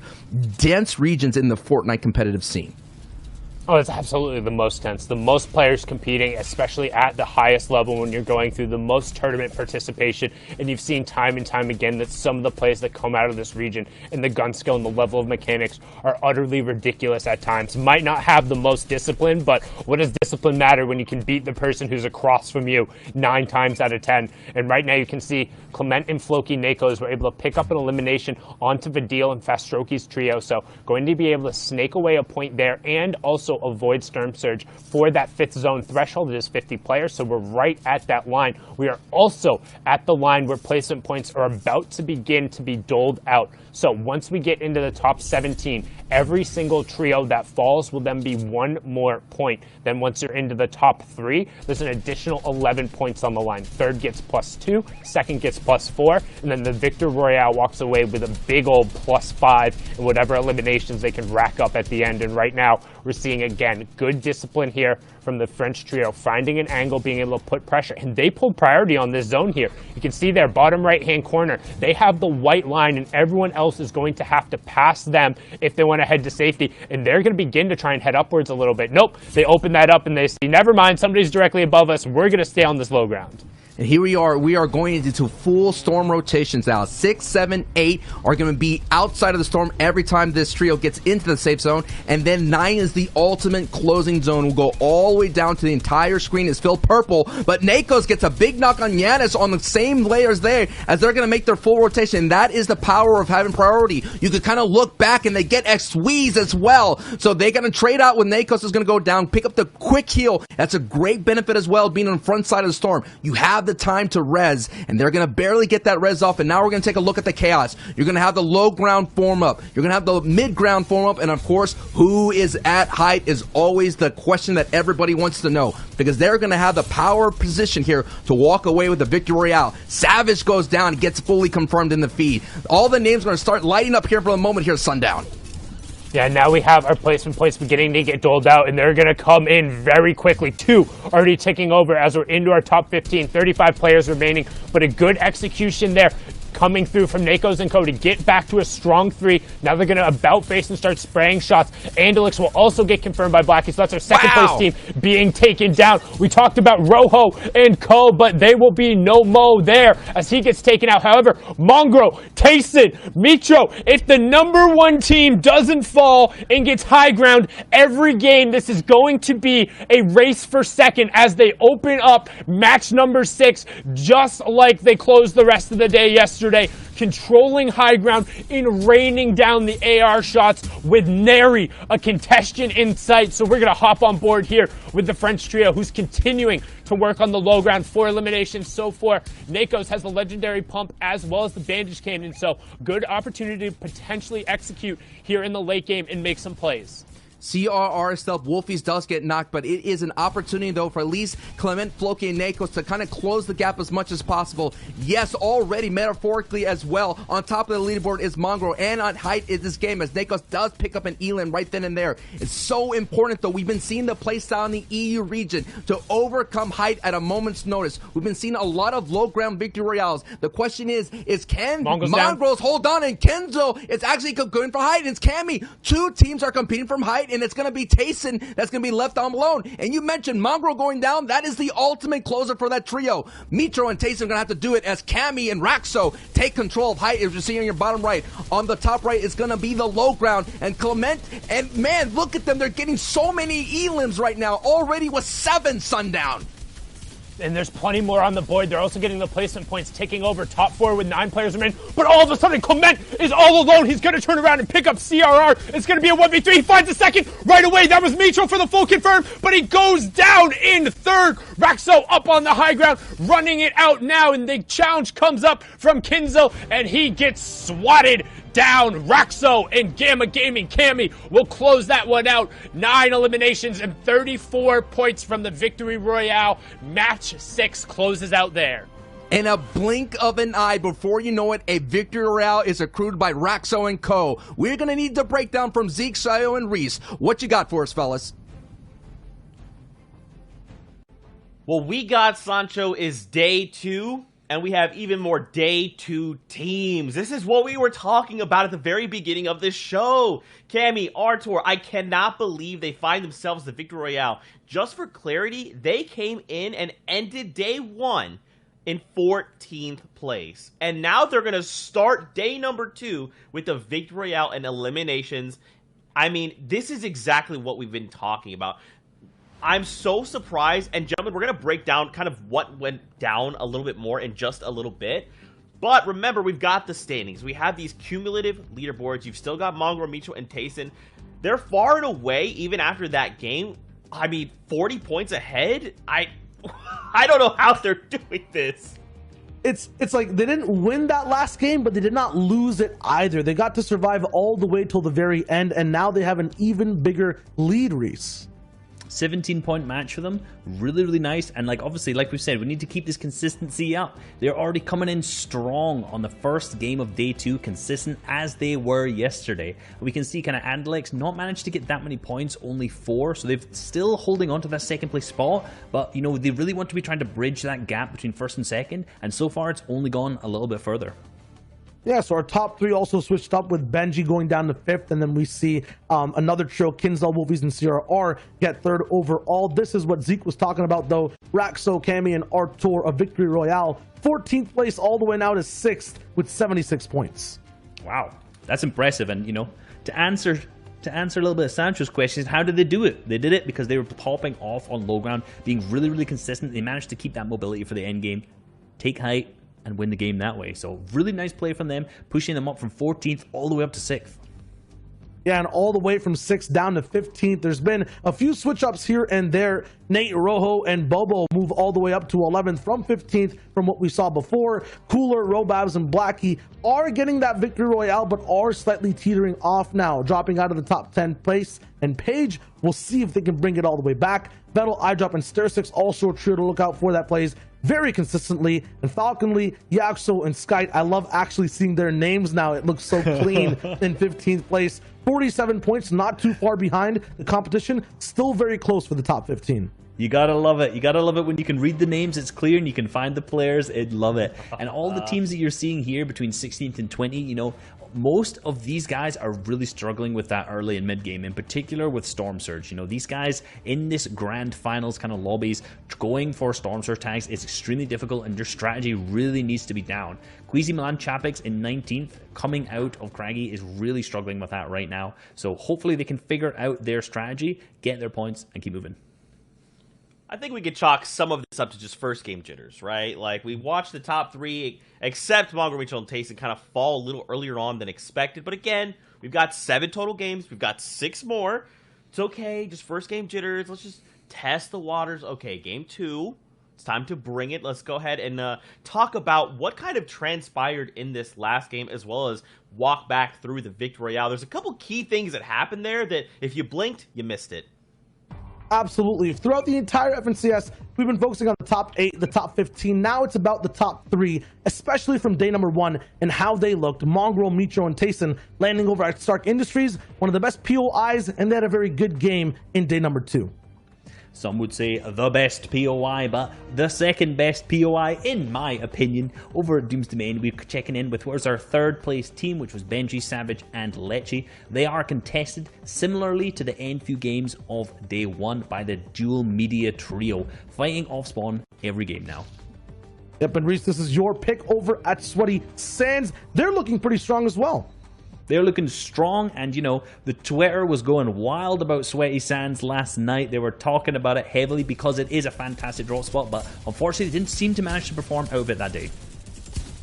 dense regions in the Fortnite competitive scene. Oh, it's absolutely the most tense. The most players competing, especially at the highest level when you're going through the most tournament participation. And you've seen time and time again that some of the plays that come out of this region and the gun skill and the level of mechanics are utterly ridiculous at times. Might not have the most discipline, but what does discipline matter when you can beat the person who's across from you 9 times out of 10? And right now you can see Clement and Floki Nakos were able to pick up an elimination onto Vidil and Fastroki's trio. So going to be able to snake away a point there and also avoid Storm Surge for that 5th zone threshold. It is 50 players, so we're right at that line. We are also at the line where placement points are about to begin to be doled out. So once we get into the top 17, every single trio that falls will then be 1 more point. Then once you're into the top 3, there's an additional 11 points on the line. 3rd gets +2, 2nd gets +4, and then the Victor Royale walks away with a big old +5 and whatever eliminations they can rack up at the end. And right now, we're seeing, again, good discipline here from the French trio, finding an angle, being able to put pressure. And they pulled priority on this zone here. You can see their bottom right-hand corner. They have the white line, and everyone else is going to have to pass them if they want to head to safety. And they're going to begin to try and head upwards a little bit. Nope, they open that up and they see, never mind, somebody's directly above us. We're going to stay on this low ground. And here we are going into full storm rotations now. 6, 7, 8 are going to be outside of the storm every time this trio gets into the safe zone. And then 9 is the ultimate closing zone. We'll go all the way down to the entire screen is filled purple. But Nakos gets a big knock on Yanis on the same layers there as they're going to make their full rotation. That is the power of having priority. You could kind of look back and they get X-Squeeze as well. So they're going to trade out when Nakos is going to go down, pick up the quick heal. That's a great benefit as well, being on the front side of the storm. You have the time to res, and they're going to barely get that res off. And now we're going to take a look at the chaos. You're going to have the low ground form up. You're going to have the mid ground form up. And of course, who is at height is always the question that everybody wants to know, because they're going to have the power position here to walk away with the Victory Royale. Savage goes down, gets fully confirmed in the feed. All the names are going to start lighting up here for a moment here, Sundown. Yeah, now we have our placement points beginning to get doled out, and they're going to come in very quickly. 2 already ticking over as we're into our top 15. 35 players remaining, but a good execution there coming through from Nakos and Co to get back to a strong 3. Now they're going to about face and start spraying shots. Andelix will also get confirmed by Blackie, so that's our second place team being taken down. We talked about Rojo and Co, but they will be no mo there as he gets taken out. However, Mongro, Tayson, Mitro, if the number 1 team doesn't fall and gets high ground every game, this is going to be a race for second as they open up match number 6, just like they closed the rest of the day yesterday, controlling high ground and raining down the AR shots with nary a contestant in sight. So we're going to hop on board here with the French trio, who's continuing to work on the low ground. 4 eliminations so far. Nakos has the legendary pump as well as the bandage cannon, so good opportunity to potentially execute here in the late game and make some plays. CRR stuff, Wolfies does get knocked, but it is an opportunity, though, for at least Clement, Floki, and Nakos to kind of close the gap as much as possible. Yes, already metaphorically as well. On top of the leaderboard is Mongrel, and on height is this game, as Nakos does pick up an Elan right then and there. It's so important, though. We've been seeing the play style in the EU region to overcome height at a moment's notice. We've been seeing a lot of low-ground victory royales. The question is can Mongrels hold on? And Kenzo is actually going for height, and it's Cammy. 2 teams are competing from height, fight, and it's going to be Tayson that's going to be left on alone. And you mentioned Mongrel going down. That is the ultimate closer for that trio. Mitro and Tayson are going to have to do it as Cammy and Raxo take control of height. As you see on your bottom right, on the top right, it's going to be the low ground. And Clement, and man, look at them. They're getting so many elims right now, already with 7 Sundown. And there's plenty more on the board. They're also getting the placement points ticking over. Top 4 with 9 players remain. But all of a sudden, Clement is all alone. He's going to turn around and pick up CRR. It's going to be a 1v3. He finds a second right away. That was Mitro for the full confirm, but he goes down in third. Raxo up on the high ground, running it out now, and the challenge comes up from Kinzo, and he gets swatted down. Raxo and Gamma Gaming Cammy will close that one out. 9 eliminations and 34 points from the Victory Royale. Match 6 closes out there. In a blink of an eye, before you know it, a Victory Royale is accrued by Raxo and Co. We're going to need the breakdown from Zeke, Sayo, and Reese. What you got for us, fellas? Well, we got Sancho is day 2. And we have even more day 2 teams. This is what we were talking about at the very beginning of this show. Cammy, Artur, I cannot believe they find themselves the Victory Royale. Just for clarity, they came in and ended day 1 in 14th place. And now they're going to start day number 2 with the Victory Royale and eliminations. I mean, this is exactly what we've been talking about. I'm so surprised, and gentlemen, we're going to break down kind of what went down a little bit more in just a little bit. But remember, we've got the standings. We have these cumulative leaderboards. You've still got Mongrel, Mitro, and Tayson. They're far and away, even after that game, I mean, 40 points ahead? I don't know how they're doing this. It's like they didn't win that last game, but they did not lose it either. They got to survive all the way till the very end, and now they have an even bigger lead, Reese. 17-point match for them. Really, really nice. And like obviously, like we've said, we need to keep this consistency up. They're already coming in strong on the first game of day 2, consistent as they were yesterday. We can see kind of Andalex not managed to get that many points, only 4. So they've still holding on to that second place spot. But, you know, they really want to be trying to bridge that gap between first and second. And so far, it's only gone a little bit further. Yeah, so our top 3 also switched up with Benji going down to 5th, and then we see another trio, Kinzel, Wolfies, and CRR get 3rd overall. This is what Zeke was talking about, though. Raxo, Cammy, and Artur, a Victory Royale. 14th place all the way now to 6th with 76 points. Wow, that's impressive. And, you know, to answer a little bit of Sancho's questions, how did they do it? They did it because they were popping off on low ground, being really, really consistent. They managed to keep that mobility for the end game, take height, and win the game that way. So really nice play from them, pushing them up from 14th all the way up to 6th. Yeah, and all the way from 6th down to 15th. There's been a few switch-ups here and there. Nate, Rojo, and Bobo move all the way up to 11th from 15th from what we saw before. Cooler, Robabs, and Blackie are getting that Victory Royale, but are slightly teetering off now, dropping out of the top 10 place. And Paige, we'll see if they can bring it all the way back. Vettel, iDrop, and Stair6 also a trio to look out for that plays very consistently. And Falconly, Yaxo, and Skype, I love actually seeing their names now. It looks so clean in 15th place. 47 points, not too far behind the competition. Still very close for the top 15. You gotta love it. You gotta love it when you can read the names, it's clear, and you can find the players. I'd love it. And all the teams that you're seeing here between 16th and 20, you know, most of these guys are really struggling with that early and mid game, in particular with Storm Surge. You know, these guys in this grand finals kind of lobbies, going for Storm Surge tags is extremely difficult, and their strategy really needs to be down. Queasy Milan Chapix in 19th, coming out of Craggy, is really struggling with that right now. So hopefully they can figure out their strategy, get their points, and keep moving. I think we could chalk some of this up to just first game jitters, right? Like, we watched the top 3, except Mongrel, Mitchell, and Tayson, kind of fall a little earlier on than expected. But again, we've got 7 total games. We've got 6 more. It's okay, just first game jitters. Let's just test the waters. Okay, game 2. It's time to bring it. Let's go ahead and talk about what kind of transpired in this last game, as well as walk back through the Victory Royale. There's a couple key things that happened there that if you blinked, you missed it. Absolutely. Throughout the entire FNCS, we've been focusing on the top 8, the top 15. Now it's about the top 3, especially from day number 1 and how they looked. Mongrel, Mitro, and Tayson landing over at Stark Industries, one of the best POIs, and they had a very good game in day number 2. Some would say the best POI, but the second best POI, in my opinion. Over at Doom's Domain, we're checking in with what was our third place team, which was Benji, Savage, and Lecce. They are contested similarly to the end few games of day one by the dual media trio, fighting off spawn every game now. Yep, and Reese, this is your pick over at Sweaty Sands. They're looking pretty strong as well. They're looking strong, and you know, the Twitter was going wild about Sweaty Sands last night. They were talking about it heavily because it is a fantastic drop spot, but unfortunately, they didn't seem to manage to perform out of it that day.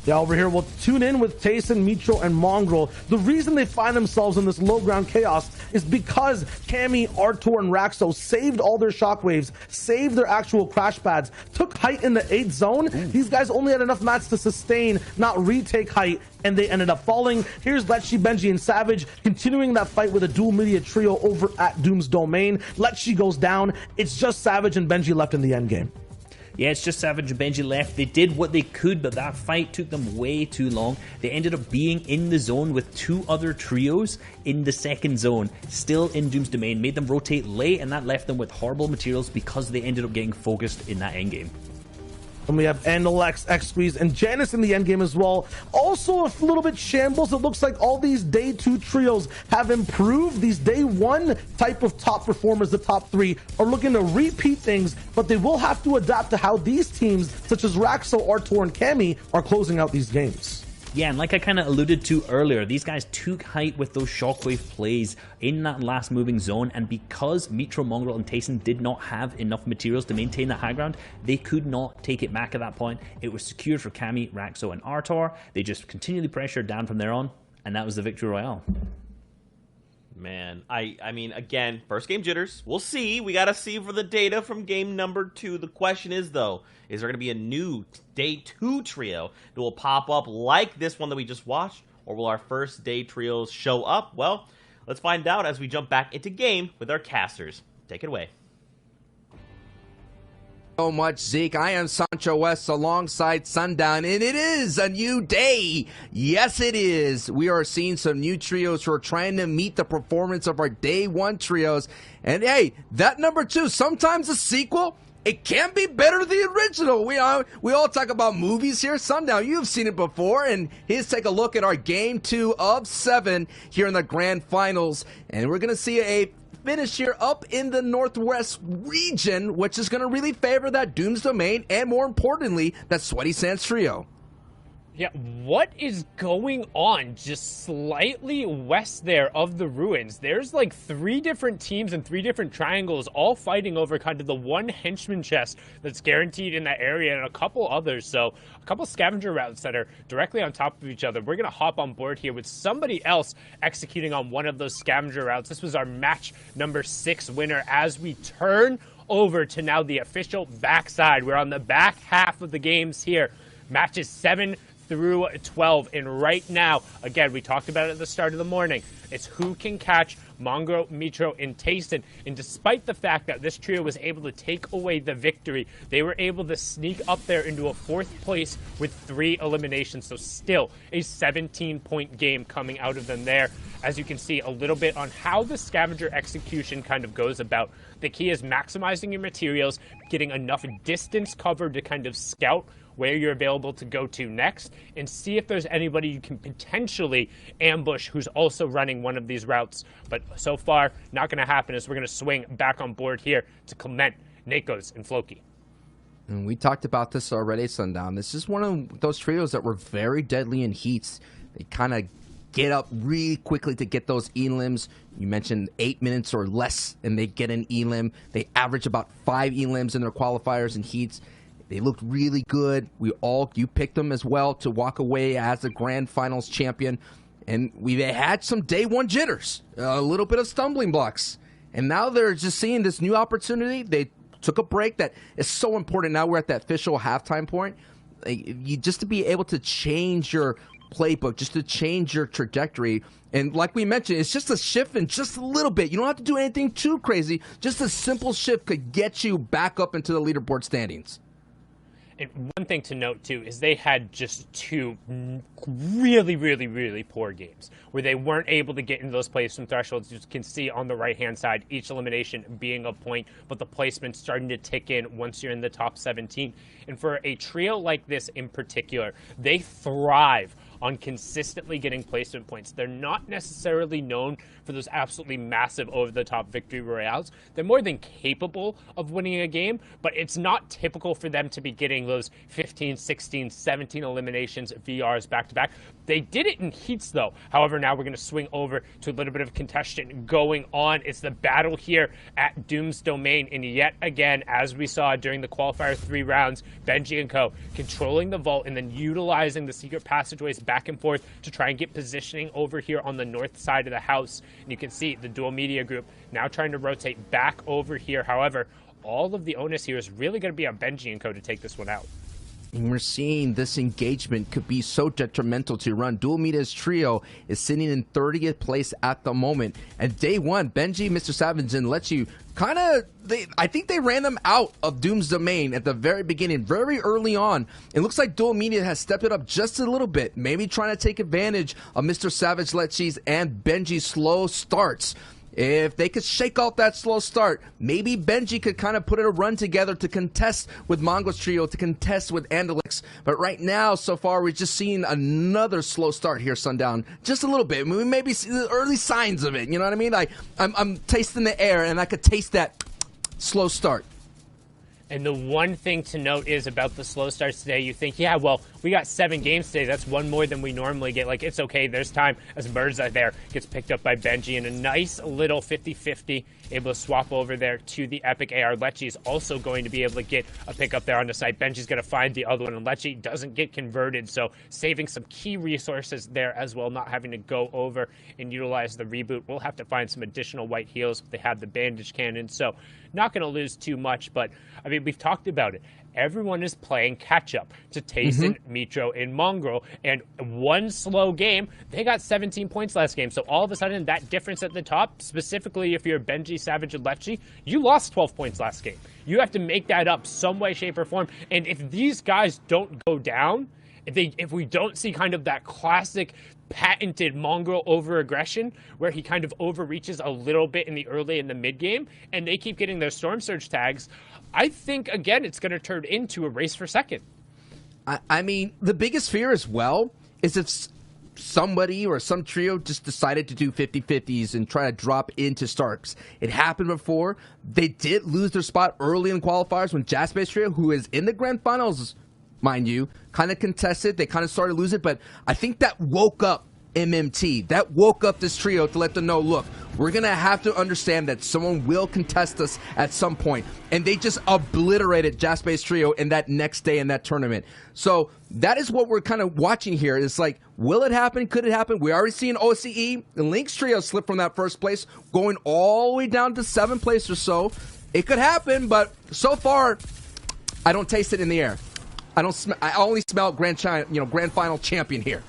Yeah, over here, we'll tune in with Tayson, Mitro, and Mongrel. The reason they find themselves in this low ground chaos is because Cammy, Artur, and Raxo saved all their shockwaves, saved their actual crash pads, took height in the 8th zone. These guys only had enough mats to sustain, not retake height, and they ended up falling. Here's Lecce, Benji, and Savage continuing that fight with a dual media trio over at Doom's Domain. Lecce goes down. It's just Savage and Benji left in the end game. Yeah, it's just Savage and Benji left. They did what they could, but that fight took them way too long. They ended up being in the zone with 2 other trios in the second zone, still in Doom's Domain, made them rotate late, and that left them with horrible materials because they ended up getting focused in that endgame. And we have Andalex, X-Squeeze, and Janice in the endgame as well. Also a little bit shambles. It looks like all these day 2 trios have improved. These day 1 type of top performers, the top 3, are looking to repeat things, but they will have to adapt to how these teams, such as Raxo, Artur, and Cammy, are closing out these games. Yeah, and like I kind of alluded to earlier, these guys took height with those shockwave plays in that last moving zone, and because Mitro, Mongrel, and Tayson did not have enough materials to maintain that high ground, they could not take it back at that point. It was secured for Cammy, Raxo, and Artur. They just continually pressured down from there on, and that was the victory royale. Man, I mean, again, first game jitters. We'll see. We got to see for the data from game number 2. The question is, though, is there going to be a new day 2 trio that will pop up like this one that we just watched? Or will our first day trios show up? Well, let's find out as we jump back into game with our casters. Take it away. So much, Zeke. I am Sancho West alongside Sundown, and it is a new day. Yes, it is. We are seeing some new trios who are trying to meet the performance of our day 1 trios. And hey, that number 2, sometimes a sequel, it can be better than the original. We all talk about movies here. Sundown, you've seen it before. And here's take a look at our game 2 of 7 here in the grand finals. And we're going to see a finish here up in the Northwest region, which is going to really favor that Doom's Domain and, more importantly, that Sweaty Sands trio. Yeah, what is going on just slightly west there of the ruins? There's like 3 different teams and 3 different triangles all fighting over kind of the one henchman chest that's guaranteed in that area and a couple others. So a couple scavenger routes that are directly on top of each other. We're going to hop on board here with somebody else executing on one of those scavenger routes. This was our match number 6 winner as we turn over to now the official backside. We're on the back half of the games here. Matches 7 through 12, and right now, again, we talked about it at the start of the morning, it's who can catch Mongrel, Mitro, and Tayson. And despite the fact that this trio was able to take away the victory, they were able to sneak up there into a 4th place with 3 eliminations. So still a 17-point game coming out of them there. As you can see a little bit on how the scavenger execution kind of goes about. The key is maximizing your materials, getting enough distance covered to kind of scout where you're available to go to next, and see if there's anybody you can potentially ambush who's also running one of these routes. But so far, not going to happen, as we're going to swing back on board here to Clement, Nakos, and Floki. And we talked about this already, Sundown. This is one of those trios that were very deadly in heats. They kind of get up really quickly to get those elims. You mentioned 8 minutes or less, and they get an elim. They average about 5 elims in their qualifiers and heats. They looked really good. You picked them as well to walk away as the grand finals champion. And we had some day 1 jitters, a little bit of stumbling blocks. And now they're just seeing this new opportunity. They took a break that is so important. Now we're at that official halftime point. Just to be able to change your playbook, just to change your trajectory. And like we mentioned, it's just a shift in just a little bit. You don't have to do anything too crazy. Just a simple shift could get you back up into the leaderboard standings. And one thing to note, too, is they had just two really poor games where they weren't able to get into those placement thresholds. You can see on the right-hand side, each elimination being a point, but the placement starting to tick in once you're in the top 17. And for a trio like this in particular, they thrive on consistently getting placement points. They're not necessarily known for those absolutely massive over-the-top victory royales. They're more than capable of winning a game, but it's not typical for them to be getting those 15, 16, 17 eliminations VRs back-to-back. They did it in heats, though. However, now we're going to swing over to a little bit of contention going on. It's the battle here at Doom's Domain, and yet again, as we saw during the qualifier 3 rounds, Benji and Co. controlling the vault and then utilizing the secret passageways back and forth to try and get positioning over here on the north side of the house. And you can see the dual media group now trying to rotate back over here. However, all of the onus here is really going to be on Benji and Co. to take this one out. And we're seeing this engagement could be so detrimental to run. Dual Media's trio is sitting in 30th place at the moment. And day one, Benji, Mr. Savage, and Lechi I think they ran them out of Doom's Domain at the very beginning, very early on. It looks like Dual Media has stepped it up just a little bit, maybe trying to take advantage of Mr. Savage, Lechi's, and Benji's slow starts. If they could shake off that slow start, maybe Benji could kind of put a run together to contest with Mongo's trio, to contest with Andalix. But right now, so far, we're just seeing another slow start here, Sundown. Just a little bit. I mean, we maybe see the early signs of it. You know what I mean? Like, I'm tasting the air, and I could taste that slow start. And the one thing to note is about the slow starts today, you think, yeah, well, we got 7 games today. That's one more than we normally get. Like, it's okay. There's time as Mirza there gets picked up by Benji in a nice little 50-50, able to swap over there to the Epic AR. Lechi is also going to be able to get a pickup there on the site. Benji's going to find the other one, and Lechi doesn't get converted, so saving some key resources there as well, not having to go over and utilize the reboot. We'll have to find some additional white heals, but they have the bandage cannon, so not going to lose too much, but I mean, we've talked about it. Everyone is playing catch-up to Tayson, Mitro, and Mongrel, and one slow game, they got 17 points last game, so all of a sudden, that difference at the top, specifically if you're Benji, Savage, and Lechi, you lost 12 points last game. You have to make that up some way, shape, or form, and if these guys don't go down, if we don't see kind of that classic patented Mongrel over-aggression where he kind of overreaches a little bit in the early and the mid-game, and they keep getting their Storm Surge tags, I think, again, it's going to turn into a race for second. I mean, the biggest fear as well is if somebody or some trio just decided to do 50-50s and try to drop into Starks. It happened before. They did lose their spot early in qualifiers when Jazzbase Trio, who is in the grand finals, mind you, kind of contested. They kind of started to lose it, but I think that woke up MMT. That woke up this trio to let them know, look, we're going to have to understand that someone will contest us at some point. And they just obliterated Jazzbase Trio in that next day in that tournament. So that is what we're kind of watching here. It's like, will it happen? Could it happen? We already seen OCE, the Lynx Trio slip from that first place, going all the way down to 7th place or so. It could happen, but so far, I don't taste it in the air. I only smell grand final champion here.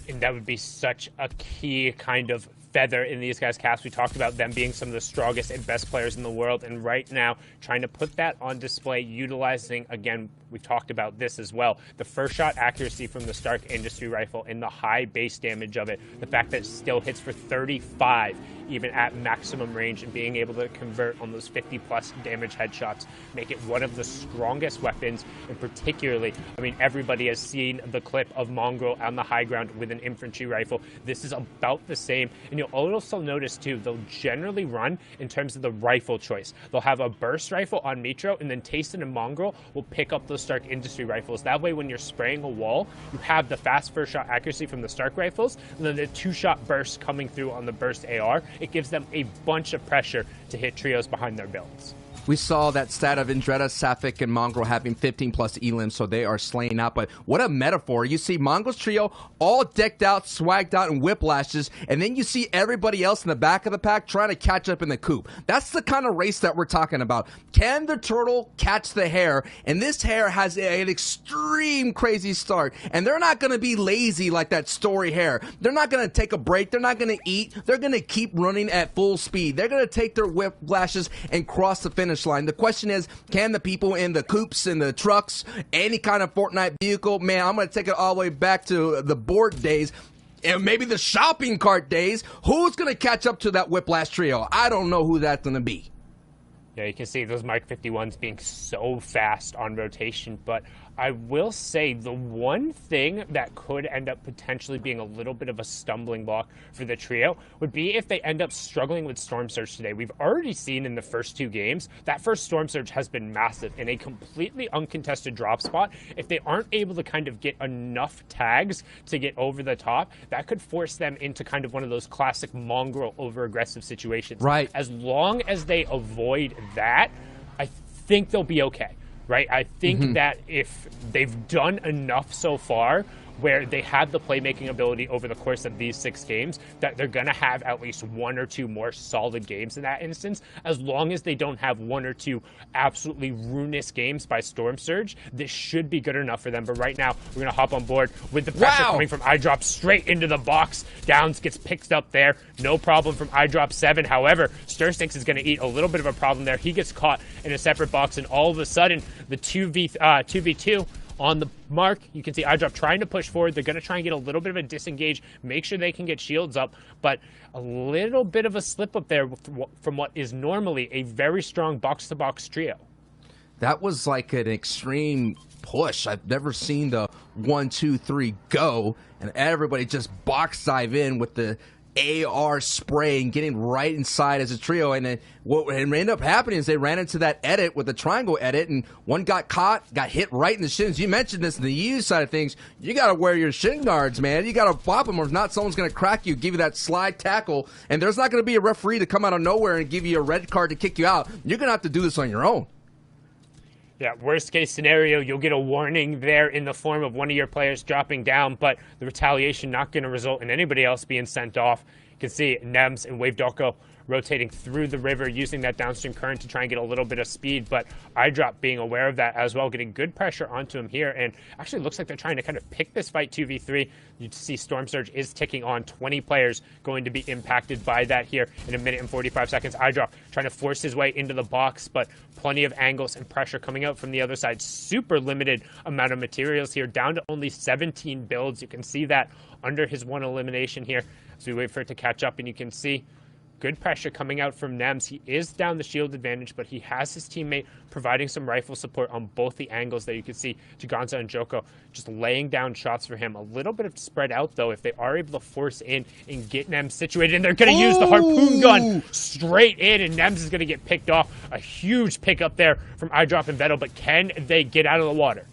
And that would be such a key kind of feather in these guys' caps. We talked about them being some of the strongest and best players in the world, and right now trying to put that on display, utilizing, again, we talked about this as well, the first shot accuracy from the Stark Industry Rifle and the high base damage of it, the fact that it still hits for 35 even at maximum range, and being able to convert on those 50 plus damage headshots, make it one of the strongest weapons. And particularly, I mean, everybody has seen the clip of Mongrel on the high ground with an infantry rifle. This is about the same, and you'll also notice too, they'll generally run in terms of the rifle choice. They'll have a burst rifle on Mitro, and then Tayson and Mongrel will pick up those Stark Industry Rifles. That way, when you're spraying a wall, you have the fast first shot accuracy from the Stark Rifles, and then the 2-shot burst coming through on the burst AR. It gives them a bunch of pressure to hit trios behind their builds. We saw that stat of Indretta, Sapphic, and Mongrel having 15 plus elims, so they are slaying out. But what a metaphor. You see Mongrel's trio all decked out, swagged out, and whiplashes, and then you see everybody else in the back of the pack trying to catch up in the coop. That's the kind of race that we're talking about. Can the turtle catch the hare? And this hare has an extreme crazy start, and they're not going to be lazy like that story hare. They're not going to take a break. They're not going to eat. They're going to keep running at full speed. They're going to take their whiplashes and cross the finish finish line. The question is, can the people in the coupes and the trucks, any kind of Fortnite vehicle, man, I'm going to take it all the way back to the board days, and maybe the shopping cart days, who's going to catch up to that Whiplash trio? I don't know who that's going to be. Yeah, you can see those Mark 51s being so fast on rotation, but I will say the one thing that could end up potentially being a little bit of a stumbling block for the trio would be if they end up struggling with Storm Surge today. We've already seen in the first 2 games, that first Storm Surge has been massive in a completely uncontested drop spot. If they aren't able to kind of get enough tags to get over the top, that could force them into kind of one of those classic mongrel over-aggressive situations. Right. As long as they avoid that, I think they'll be okay. Right? I think that if they've done enough so far where they have the playmaking ability over the course of these 6 games, that they're going to have at least 1 or 2 more solid games in that instance. As long as they don't have 1 or 2 absolutely ruinous games by Storm Surge, this should be good enough for them. But right now, we're going to hop on board with the pressure coming from iDrop straight into the box. Downs gets picked up there. No problem from iDrop 7. However, Sturstinks is going to eat a little bit of a problem there. He gets caught in a separate box, and all of a sudden, the 2v2 on the mark, you can see iDrop trying to push forward. They're going to try and get a little bit of a disengage, make sure they can get shields up, but a little bit of a slip up there from what is normally a very strong box-to-box trio. That was like an extreme push. I've never seen the 1, 2, 3 go, and everybody just box dive in with the AR spray and getting right inside as a trio. And then what ended up happening is they ran into that edit with the triangle edit, and one got caught, got hit right in the shins. You mentioned this in the EU side of things. You got to wear your shin guards, man. You got to pop them, or if not, someone's going to crack you, give you that slide tackle, and there's not going to be a referee to come out of nowhere and give you a red card to kick you out. You're going to have to do this on your own. Yeah, worst case scenario, you'll get a warning there in the form of one of your players dropping down, but the retaliation not going to result in anybody else being sent off. You can see Nems and Wave Doko rotating through the river, using that downstream current to try and get a little bit of speed, but iDrop being aware of that as well, getting good pressure onto him here, and actually looks like they're trying to kind of pick this fight 2v3. You see Storm Surge is ticking on. 20 players going to be impacted by that here in 1 minute and 45 seconds. iDrop trying to force his way into the box, but plenty of angles and pressure coming out from the other side. Super limited amount of materials here, down to only 17 builds. You can see that under his 1 elimination here as we wait for it to catch up, and you can see good pressure coming out from Nems. He is down the shield advantage, but he has his teammate providing some rifle support on both the angles there. You can see Jaganza and Joko just laying down shots for him. A little bit of spread out, though, if they are able to force in and get Nems situated. And they're going to use the harpoon gun straight in, and Nems is going to get picked off. A huge pickup there from iDrop and Vettel, but can they get out of the water?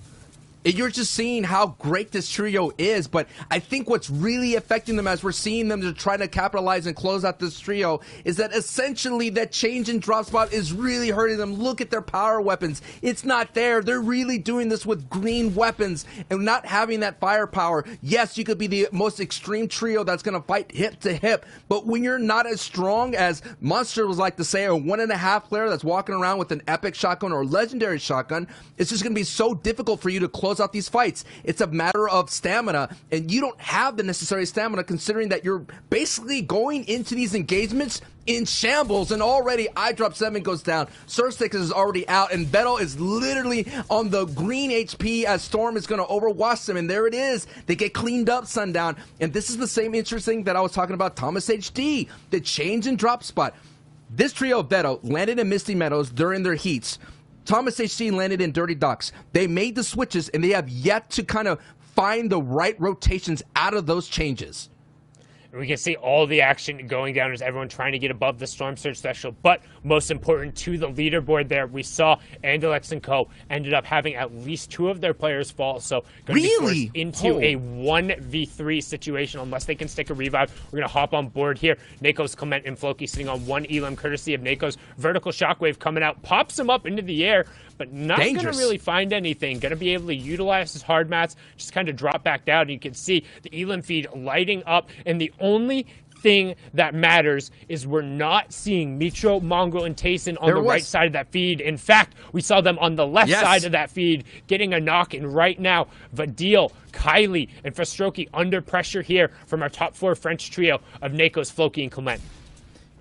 You're just seeing how great this trio is, but I think what's really affecting them as we're seeing them to try to capitalize and close out this trio is that essentially that change in drop spot is really hurting them. Look at their power weapons. It's not there. They're really doing this with green weapons and not having that firepower. Yes, you could be the most extreme trio that's going to fight hip to hip, but when you're not as strong as Monster was like to say, a 1.5 player that's walking around with an epic shotgun or legendary shotgun, it's just going to be so difficult for you to close out these fights. It's a matter of stamina, and you don't have the necessary stamina considering that you're basically going into these engagements in shambles, and already iDrop 7 goes down. Surstix is already out, and Vettel is literally on the green HP as Storm is going to overwatch them, and there it is. They get cleaned up, Sundown, and this is the same interesting that I was talking about Thomas HD, the change in drop spot. This trio of Vettel landed in Misty Meadows during their heats. Thomas HC landed in Dirty Docks. They made the switches, and they have yet to kind of find the right rotations out of those changes. We can see all the action going down as everyone trying to get above the Storm Surge special. But most important to the leaderboard there, we saw Andalex and Co. ended up having at least 2 of their players fall. So going to be forced into a 1v3 situation unless they can stick a revive. We're going to hop on board here. Nako's Clement and Floki sitting on 1 elim courtesy of Nako's vertical shockwave coming out. Pops him up into the air, but not going to really find anything. Going to be able to utilize his hard mats, just kind of drop back down. And you can see the elim feed lighting up, and the only thing that matters is we're not seeing Mitro, Mongrel, and Tayson on the right side of that feed. In fact, we saw them on the left side of that feed getting a knock, and right now, Vadil, Kylie, and Frostroki under pressure here from our top 4 French trio of Nakos, Floki, and Clement.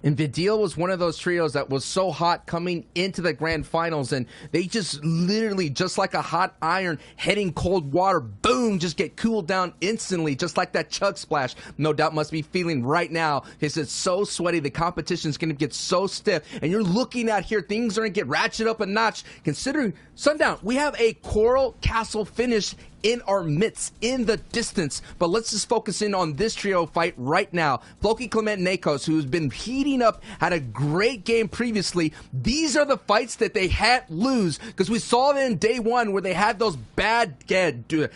And Vidil was one of those trios that was so hot coming into the grand finals, and they just literally, just like a hot iron heading cold water, boom, just get cooled down instantly, just like that chug splash. No doubt must be feeling right now because it's so sweaty. The competition is going to get so stiff, and you're looking at here, things are going to get ratcheted up a notch. Considering Sundown, we have a Coral Castle finish in our midst, in the distance. But let's just focus in on this trio fight right now. Floki, Clement, Nakos, who's been heating up, had a great game previously. These are the fights that they had lose, because we saw them in day one where they had those bad game 2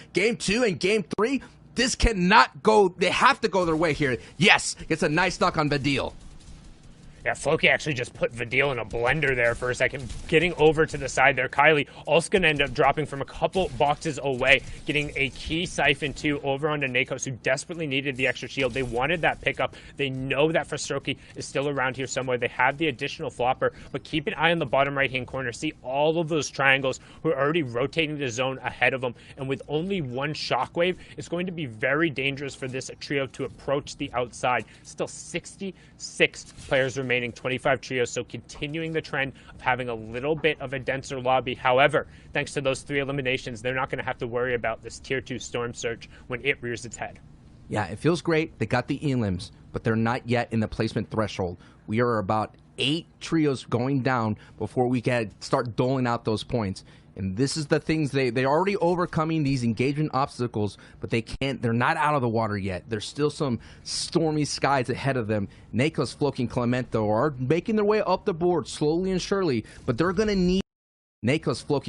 and game 3. This cannot go. They have to go their way here. Yes, it's a nice knock on Vidil. Yeah, Floki actually just put Vidil in a blender there for a second. Getting over to the side there, Kylie also going to end up dropping from a couple boxes away, getting a key siphon too over onto Nakos, who desperately needed the extra shield. They wanted that pickup. They know that Frostroki is still around here somewhere. They have the additional flopper, but keep an eye on the bottom right-hand corner. See all of those triangles who are already rotating the zone ahead of them, and with only one shockwave, it's going to be very dangerous for this trio to approach the outside. Still 66 players remaining. 25 trios, so continuing the trend of having a little bit of a denser lobby. However, thanks to those 3 eliminations, they're not going to have to worry about this tier 2 storm surge when it rears its head. Yeah, it feels great. They got the elims, but they're not yet in the placement threshold. We are about 8 trios going down before we can start doling out those points. And this is the things they're already overcoming these engagement obstacles, but they're not out of the water yet. There's still some stormy skies ahead of them. Nakos, Floki, and Clemento are making their way up the board slowly and surely, but they're going to need Nakos, Floki,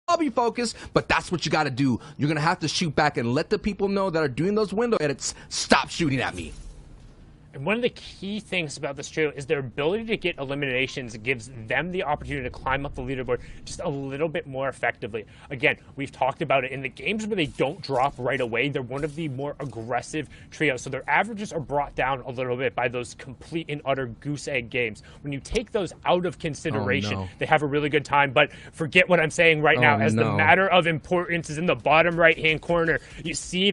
I'll be focused, but that's what you got to do. You're going to have to shoot back and let the people know that are doing those window edits stop shooting at me. And one of the key things about this trio is their ability to get eliminations gives them the opportunity to climb up the leaderboard just a little bit more effectively. Again, we've talked about it in the games where they don't drop right away. They're one of the more aggressive trios, so their averages are brought down a little bit by those complete and utter goose egg games. When you take those out of consideration, they have a really good time. But forget what I'm saying right now, as the matter of importance is in the bottom right-hand corner. You see